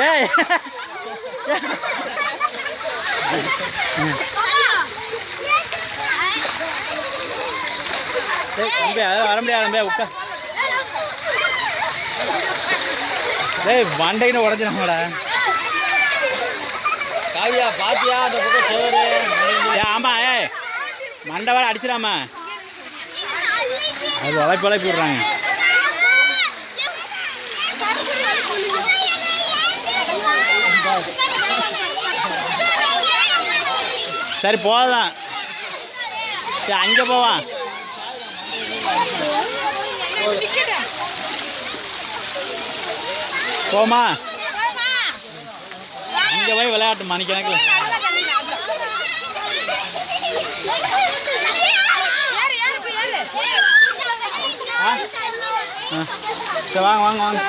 ஏய் வர முடியாது உட்கா. டேய் மண்டைன்னு உடஞ்சிடாமடா. காவியா பாத்தியா அந்த பக்கம் சேரு. ஆமா மண்டை வேற அடிச்சிடாமா. அது உழைப்பு விடுறாங்க. சரி போதான். சரி அங்கே போவான். போமா இங்கே போய் விளையாட்டு மணிக்கணக்கில். சரி வாங்க வாங்க வாங்க.